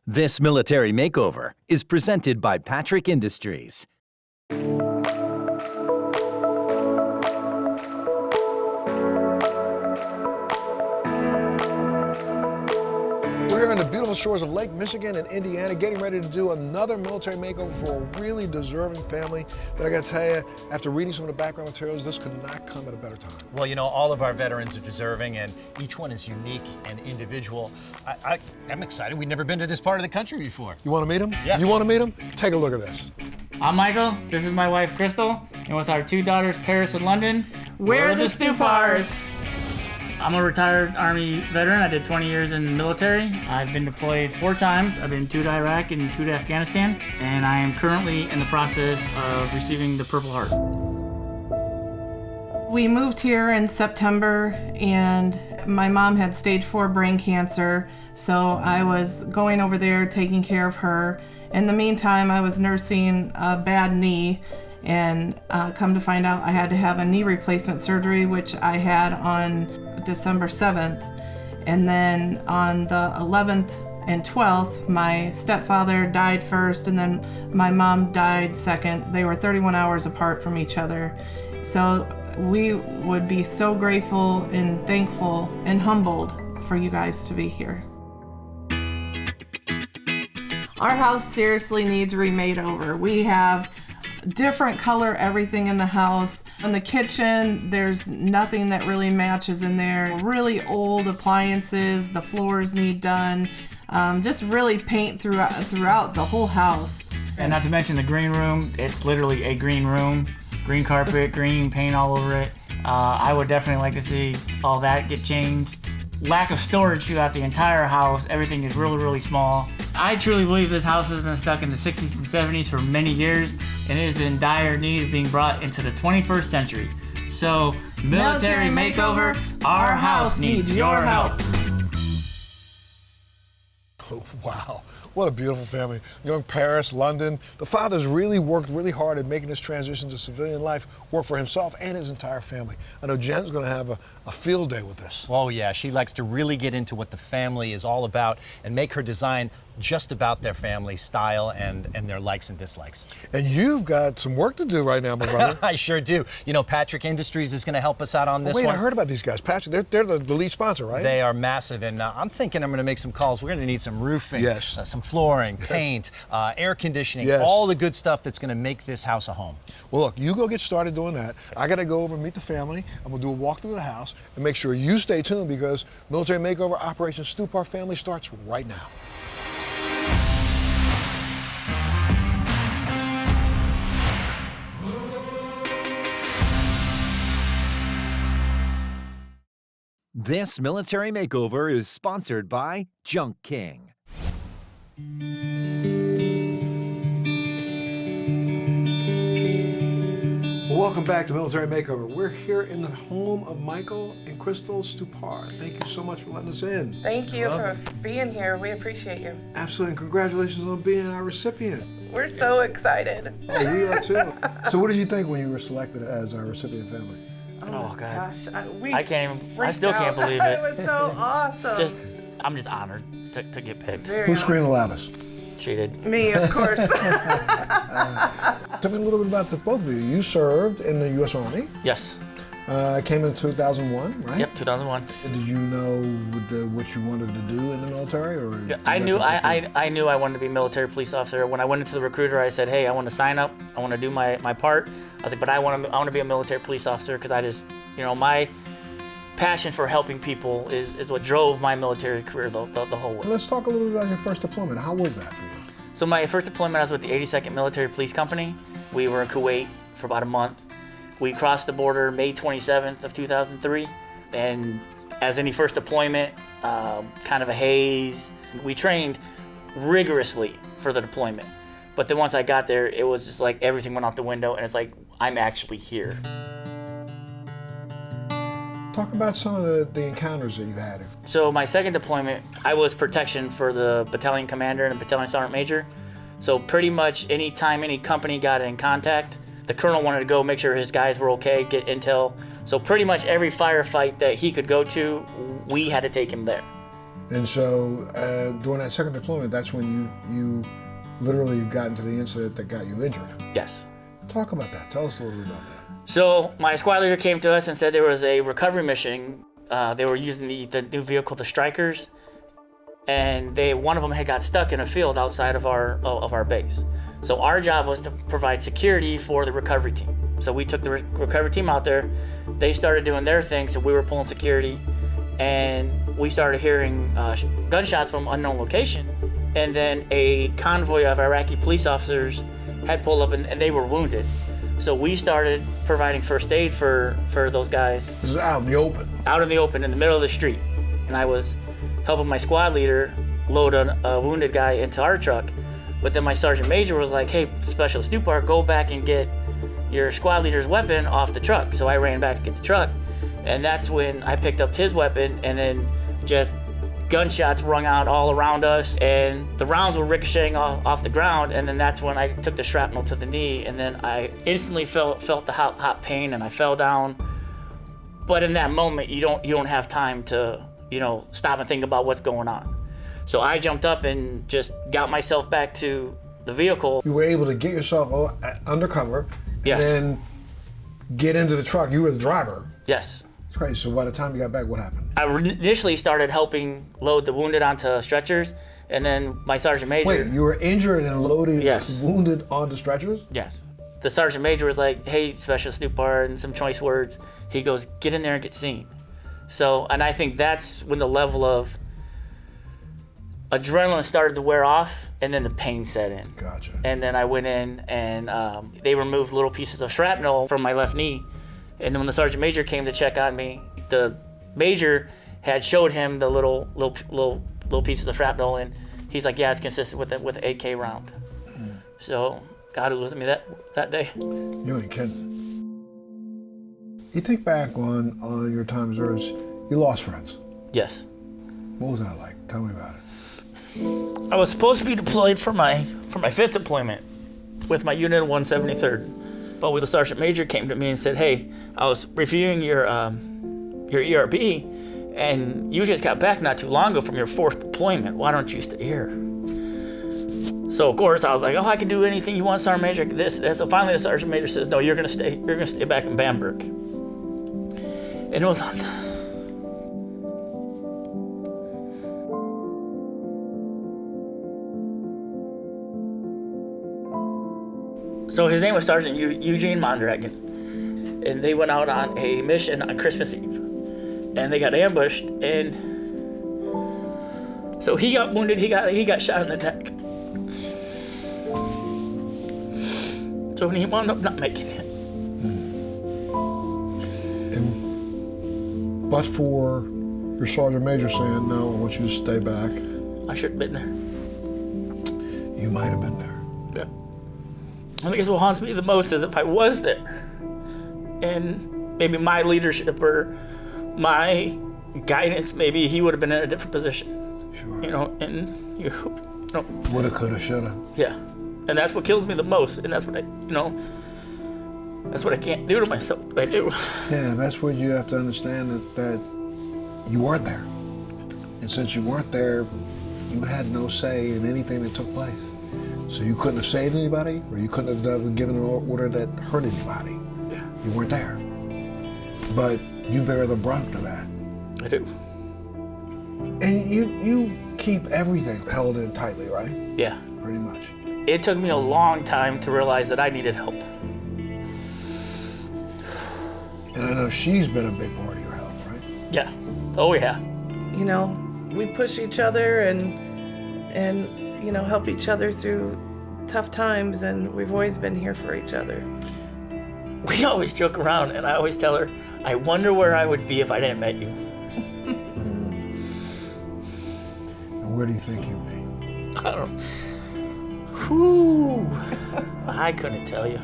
This Military Makeover is presented by Patrick Industries. We're in the beautiful shores of Lake Michigan and Indiana, getting ready to do another military makeover for a really deserving family. But I gotta tell you, after reading some of the background materials, this could not come at a better time. Well, you know, all of our veterans are deserving, and each one is unique and individual. I'm excited. We've never been to this part of the country before. You wanna meet them? Yeah. You wanna meet them? Take a look at this. I'm Michael, this is my wife Crystal, and with our two daughters Paris and London, we're the Stupars. I'm a retired Army veteran. I did 20 years in the military. I've been deployed 4 times. I've been 2 to Iraq and 2 to Afghanistan, and I am currently in the process of receiving the Purple Heart. We moved here in September, and my mom had stage 4 brain cancer, so I was going over there taking care of her. In the meantime, I was nursing a bad knee, and come to find out I had to have a knee replacement surgery, which I had on December 7th. And then on the 11th and 12th, my stepfather died first, and then my mom died second. They were 31 hours apart from each other. So we would be so grateful and thankful and humbled for you guys to be here. Our house seriously needs remade over. We have different color everything in the house. In the kitchen, there's nothing that really matches in there. Really old appliances, the floors need done. Just really paint throughout the whole house. And not to mention the green room, it's literally a green room. Green carpet, green paint all over it. I would definitely like to see all that get changed. Lack of storage throughout the entire house. Everything is really, really small. I truly believe this house has been stuck in the 60s and 70s for many years, and it is in dire need of being brought into the 21st century. So, Military Makeover, our house needs your help. Oh, wow, what a beautiful family. Young Paris, London. The father's really worked really hard at making this transition to civilian life work for himself and his entire family. I know Jen's gonna have a field day with this. Oh yeah, she likes to really get into what the family is all about and make her design just about their family style and their likes and dislikes. And you've got some work to do right now, my brother. I sure do. You know, Patrick Industries is gonna help us out on this Wait, one. I heard about these guys. Patrick, they're the lead sponsor, right? They are massive, and I'm thinking I'm gonna make some calls. We're gonna need some roofing, yes, some flooring, paint, air conditioning, yes, all the good stuff that's gonna make this house a home. Well, look, you go get started doing that. I gotta go over and meet the family. I'm gonna do a walkthrough of the house and make sure you stay tuned, because Military Makeover Operation Stupar Family starts right now. This Military Makeover is sponsored by Junk King. Well, welcome back to Military Makeover. We're here in the home of Michael and Crystal Stupar. Thank you so much for letting us in. Thank you for being here. We appreciate you. Absolutely, and congratulations on being our recipient. We're so excited. Oh, we are too. So what did you think when you were selected as our recipient family? Oh God, Gosh, I still can't believe it. It was so awesome. I'm just honored to get picked. Who screamed the loudest? She did. Me, of course. Tell me a little bit about the both of you. You served in the U.S. Army. Yes. Came in 2001, right? Yep, 2001. Did you know what you wanted to do in the military, or? I knew I wanted to be a military police officer. When I went into the recruiter, I said, "Hey, I want to sign up. I want to do my part." I was like, "But I want to be a military police officer," because I just, my passion for helping people is what drove my military career the whole way. Let's talk a little bit about your first deployment. How was that for you? So my first deployment, I was with the 82nd Military Police Company. We were in Kuwait for about a month. We crossed the border May 27th of 2003, and as any first deployment, kind of a haze. We trained rigorously for the deployment, but then once I got there, it was just like everything went out the window, and it's like, I'm actually here. Talk about some of the encounters that you had. So my second deployment, I was protection for the battalion commander and battalion sergeant major. So pretty much any time any company got in contact, the colonel wanted to go make sure his guys were okay, get intel. So pretty much every firefight that he could go to, we had to take him there. And so during that second deployment, that's when you literally got into the incident that got you injured. Yes. Talk about that. Tell us a little bit about that. So my squad leader came to us and said there was a recovery mission. They were using the new vehicle, the Strikers, and one of them had got stuck in a field outside of our base. So our job was to provide security for the recovery team. So we took the recovery team out there. They started doing their thing, so we were pulling security, and we started hearing gunshots from unknown location. And then a convoy of Iraqi police officers had pulled up, and they were wounded. So we started providing first aid for those guys. This is out in the open. Out in the open, in the middle of the street. And I was helping my squad leader load a wounded guy into our truck. But then my sergeant major was like, hey, Special Stupar, go back and get your squad leader's weapon off the truck. So I ran back to get the truck. And that's when I picked up his weapon, and then just gunshots rung out all around us, and the rounds were ricocheting off the ground. And then that's when I took the shrapnel to the knee, and then I instantly felt the hot pain, and I fell down. But in that moment, you don't have time to stop and think about what's going on. So I jumped up and just got myself back to the vehicle. You were able to get yourself undercover, Yes. and then get into the truck. You were the driver. Yes. It's crazy. So by the time you got back, what happened? I initially started helping load the wounded onto stretchers, and then my sergeant major. Wait, you were injured and loaded, Yes. wounded onto stretchers? Yes. The sergeant major was like, hey, Special Stupar, and some choice words. He goes, get in there and get seen. So, and I think that's when the level of adrenaline started to wear off, and then the pain set in. Gotcha. And then I went in, and they removed little pieces of shrapnel from my left knee. And then when the sergeant major came to check on me, the major had showed him the little pieces of shrapnel, and he's like, yeah, it's consistent with an AK round. So God was with me that day. You ain't kidding. You think back on your time as service, you lost friends. Yes. What was that like? Tell me about it. I was supposed to be deployed for my fifth deployment with my unit of 173rd. But when the sergeant major came to me and said, hey, I was reviewing your ERB, and you just got back not too long ago from your fourth deployment. Why don't you stay here? So of course I was like, oh, I can do anything you want, Sergeant Major. This. So finally the sergeant major says, no, you're gonna stay. You're gonna stay back in Bamberg. And it was on. So his name was Sergeant Eugene Mondragon, and they went out on a mission on Christmas Eve, and they got ambushed, and so he got wounded. He got shot in the neck. So he wound up not making it. And but for your sergeant major saying, no, I want you to stay back, I should have been there. you might have been there. Yeah. I guess what haunts me the most is if I was there, and maybe my leadership or my guidance, maybe he would have been in a different position. Sure. And Woulda, coulda, shoulda. Yeah. And that's what kills me the most, and that's what that's what I can't do to myself, but I do. Yeah, that's what you have to understand, that you weren't there. And since you weren't there, you had no say in anything that took place. So you couldn't have saved anybody, or you couldn't have given an order that hurt anybody. Yeah. You weren't there. But you bear the brunt of that. I do. And you keep everything held in tightly, right? Yeah. Pretty much. It took me a long time to realize that I needed help. And I know she's been a big part of your help, right? Yeah. Oh yeah. We push each other and help each other through tough times, and we've always been here for each other. We always joke around, and I always tell her, I wonder where I would be if I didn't met you. And where do you think you'd be? I don't. Whew. I couldn't tell you,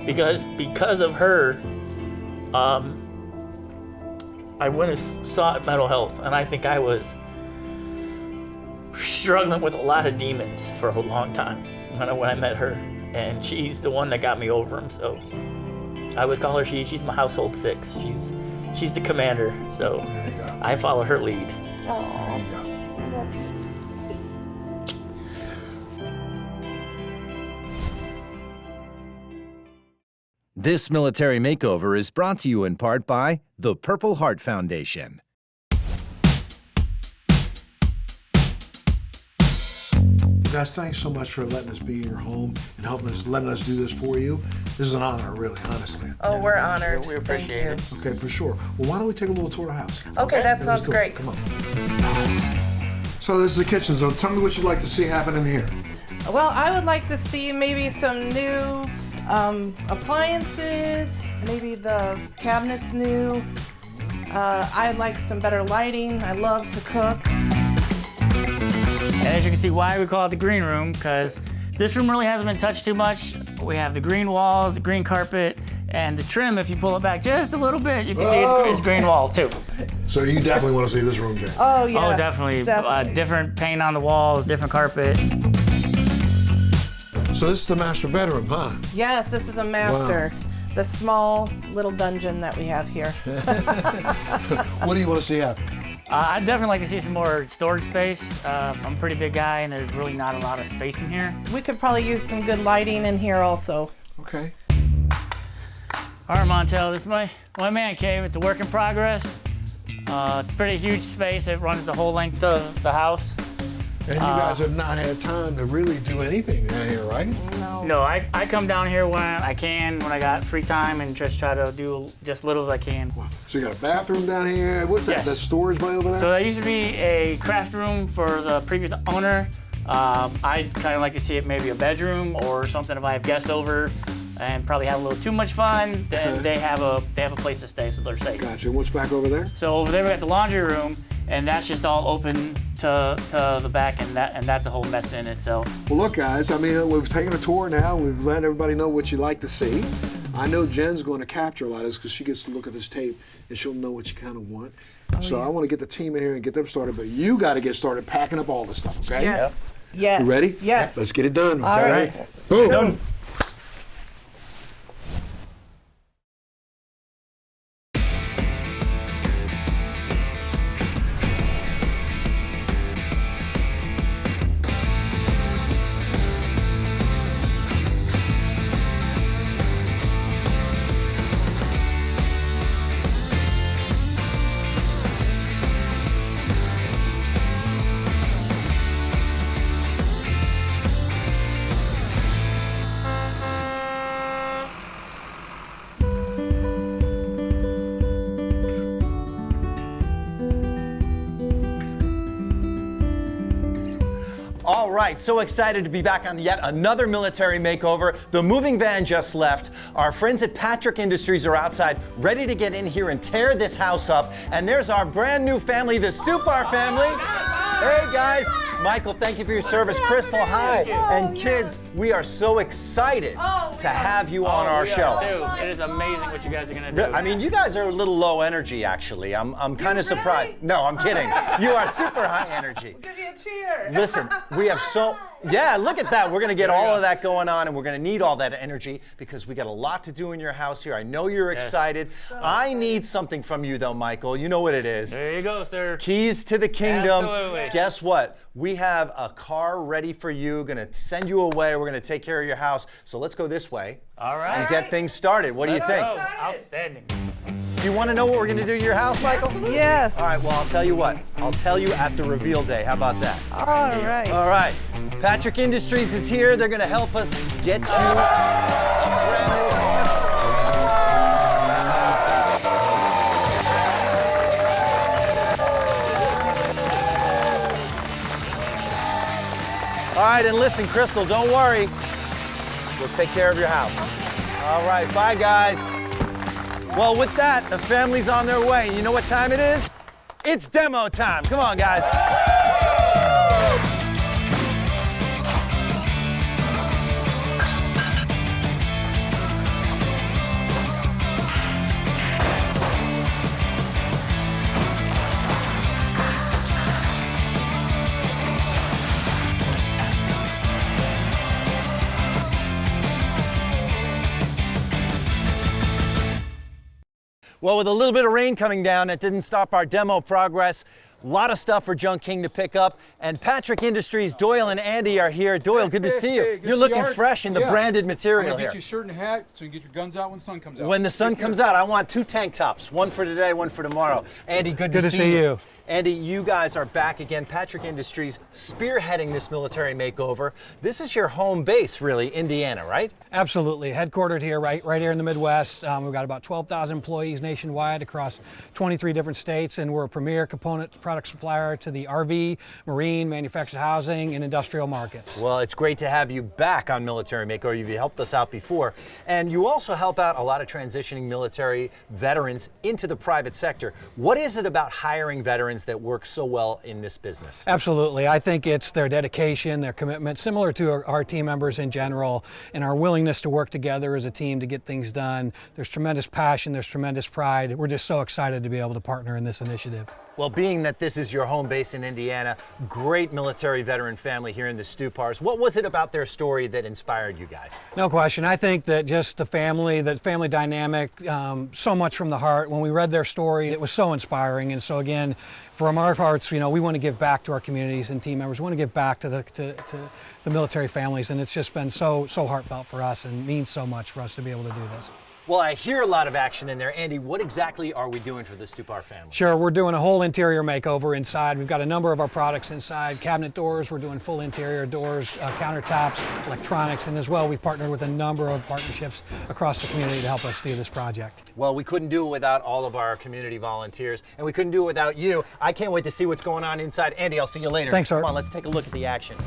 because of her, I went and sought mental health, and I think I was struggling with a lot of demons for a long time when I met her, and she's the one that got me over them. So I would call her she's my household six. She's the commander. So There you go. I follow her lead. There you go. This military makeover is brought to you in part by the Purple Heart Foundation. Guys, thanks so much for letting us be in your home and letting us do this for you. This is an honor, really, honestly. Oh, we're honored. We appreciate it. Okay, for sure. Well, why don't we take a little tour of the house? Okay, that Let's sounds do it. great. Come on. So this is the kitchen zone. Tell me what you'd like to see happen in here. Well, I would like to see maybe some new appliances, maybe the cabinets new. I'd like some better lighting. I love to cook. And as you can see why we call it the green room, because this room really hasn't been touched too much. We have the green walls, the green carpet, and the trim, if you pull it back just a little bit, you can see it's green walls too. So you definitely want to see this room, Jane. Oh, yeah. Oh, definitely. Different paint on the walls, different carpet. So this is the master bedroom, huh? Yes, this is a master. Wow. The small little dungeon that we have here. What do you want to see happen? I'd definitely like to see some more storage space. I'm a pretty big guy, and there's really not a lot of space in here. We could probably use some good lighting in here also. Okay. All right, Montel, this is my man cave. It's a work in progress. It's a pretty huge space. It runs the whole length of the house. And you guys have not had time to really do anything down here, right? No, I come down here when I can, when I got free time, and just try to do just little as I can. So you got a bathroom down here. What's that? Yes. That storage bay over there? So that used to be a craft room for the previous owner. I'd kind of like to see it maybe a bedroom or something if I have guests over and probably have a little too much fun, then they have a place to stay so they're safe. Gotcha. What's back over there? So over there we got the laundry room, and that's just all open to the back, and that's a whole mess in itself. Well, look, guys, I mean, we've taken a tour now. We've let everybody know what you like to see. I know Jen's going to capture a lot of this because she gets to look at this tape and she'll know what you kind of want. So I want to get the team in here and get them started, but you got to get started packing up all this stuff, okay? Yes. Yes. You ready? Yes. Let's get it done. All Okay? right. Boom. Done. All right, so excited to be back on yet another military makeover. The moving van just left. Our friends at Patrick Industries are outside, ready to get in here and tear this house up. And there's our brand new family, the Stupar family. Hey guys, Michael, thank you for your service. Crystal, hi. And kids, we are so excited to have you on our show. It is amazing what you guys are gonna do. I mean, you guys are a little low energy, actually. I'm kind of surprised. No, I'm kidding. You are super high energy. Give me a cheer. Listen, we have yeah, look at that. We're going to get all of that going on, and we're going to need all that energy because we got a lot to do in your house here. I know you're excited. I need something from you, though, Michael. You know what it is. There you go, sir. Keys to the kingdom. Absolutely. Guess what? We have a car ready for you. Going to send you away. We're going to take care of your house. So let's go this way. All right. And get things started. What do you think? Oh, outstanding. Do you want to know what we're going to do to your house, Michael? Yes. All right, well, I'll tell you what. I'll tell you at the reveal day. How about that? All right. All right. Patrick Industries is here. They're going to help us get you a brand new home. All right, and listen, Crystal, don't worry. We'll take care of your house. All right, bye, guys. Well, with that, the family's on their way. You know what time it is? It's demo time. Come on, guys. Well, with a little bit of rain coming down, it didn't stop our demo progress. A lot of stuff for Junk King to pick up. And Patrick Industries, Doyle and Andy are here. Doyle, good to see you. Good You're to looking see you. fresh in the branded material I'm here. gonna get you a shirt and a hat so you can get your guns out when the sun comes out. When the sun comes out, I want 2 tank tops. One for today, one for tomorrow. Andy, good to see you. Andy, you guys are back again. Patrick Industries spearheading this military makeover. This is your home base, really, Indiana, right? Absolutely, headquartered here, right here in the Midwest. We've got about 12,000 employees nationwide across 23 different states, and we're a premier component product supplier to the RV, marine, manufactured housing, and industrial markets. Well, it's great to have you back on Military Makeover. You've helped us out before, and you also help out a lot of transitioning military veterans into the private sector. What is it about hiring veterans that work so well in this business? Absolutely. I think it's their dedication, their commitment, similar to our team members in general, and our willingness to work together as a team to get things done. There's tremendous passion, there's tremendous pride. We're just so excited to be able to partner in this initiative. Well, being that this is your home base in Indiana, great military veteran family here in the Stupars. What was it about their story that inspired you guys? No question. I think that just the family dynamic, so much from the heart. When we read their story, it was so inspiring. And so again, from our parts, we want to give back to our communities and team members. We want to give back to the military families, and it's just been so heartfelt for us and means so much for us to be able to do this. Well, I hear a lot of action in there. Andy, what exactly are we doing for the Stupar family? Sure, we're doing a whole interior makeover inside. We've got a number of our products inside, cabinet doors, we're doing full interior doors, countertops, electronics, and as well, we've partnered with a number of partnerships across the community to help us do this project. Well, we couldn't do it without all of our community volunteers, and we couldn't do it without you. I can't wait to see what's going on inside. Andy, I'll see you later. Thanks, Art. Come on, let's take a look at the action.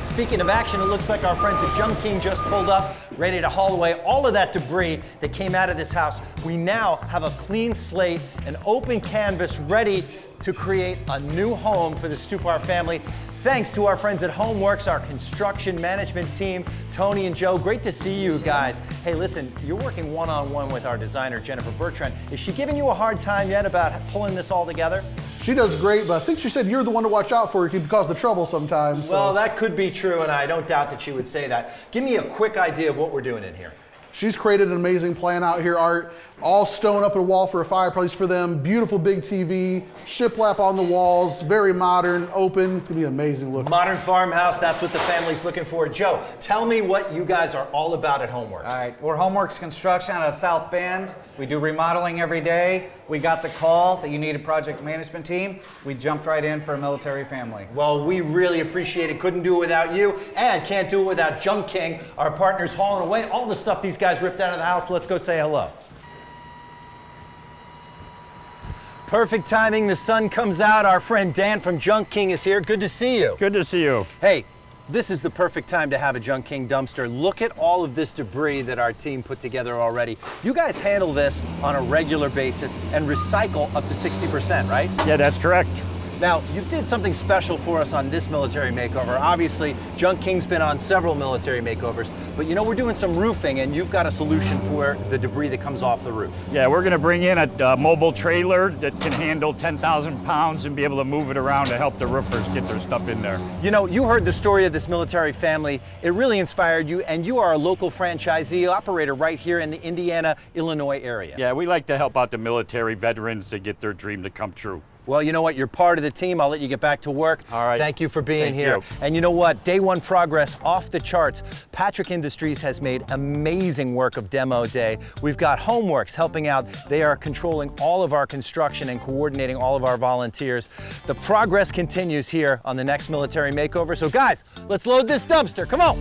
Speaking of action, it looks like our friends at Junk King just pulled up, ready to haul away all of that debris that came out of this house. We now have a clean slate, an open canvas, ready to create a new home for the Stupar family. Thanks to our friends at Homeworks, our construction management team, Tony and Joe. Great to see you guys. Hey, listen, you're working one-on-one with our designer, Jennifer Bertrand. Is she giving you a hard time yet about pulling this all together? She does great, but I think she said you're the one to watch out for. You can cause the trouble sometimes. So. Well, that could be true, and I don't doubt that she would say that. Give me a quick idea of what we're doing in here. She's created an amazing plan out here, Art. All stone up at a wall for a fireplace for them. Beautiful big TV, shiplap on the walls, very modern, open. It's gonna be an amazing look. Modern farmhouse, that's what the family's looking for. Joe, tell me what you guys are all about at Homeworks. All right, we're Homeworks Construction out of South Bend. We do remodeling every day. We got the call that you need a project management team. We jumped right in for a military family. Well, we really appreciate it. Couldn't do it without you, and can't do it without Junk King, our partners hauling away all the stuff these guys ripped out of the house. Let's go say hello. Perfect timing, the sun comes out. Our friend Dan from Junk King is here. Good to see you. Good to see you. Hey, this is the perfect time to have a Junk King dumpster. Look at all of this debris that our team put together already. You guys handle this on a regular basis and recycle up to 60%, right? Yeah, that's correct. Now, you did something special for us on this military makeover. Obviously, Junk King's been on several military makeovers, but we're doing some roofing, and you've got a solution for the debris that comes off the roof. Yeah, we're gonna bring in a mobile trailer that can handle 10,000 pounds and be able to move it around to help the roofers get their stuff in there. You heard the story of this military family. It really inspired you, and you are a local franchisee operator right here in the Indiana, Illinois area. Yeah, we like to help out the military veterans to get their dream to come true. Well, you know what? You're part of the team. I'll let you get back to work. All right. Thank you for being Thank here. you. And you know what? Day one progress off the charts. Patrick Industries has made amazing work of demo day. We've got Homeworks helping out. They are controlling all of our construction and coordinating all of our volunteers. The progress continues here on the next military makeover. So guys, let's load this dumpster. Come on.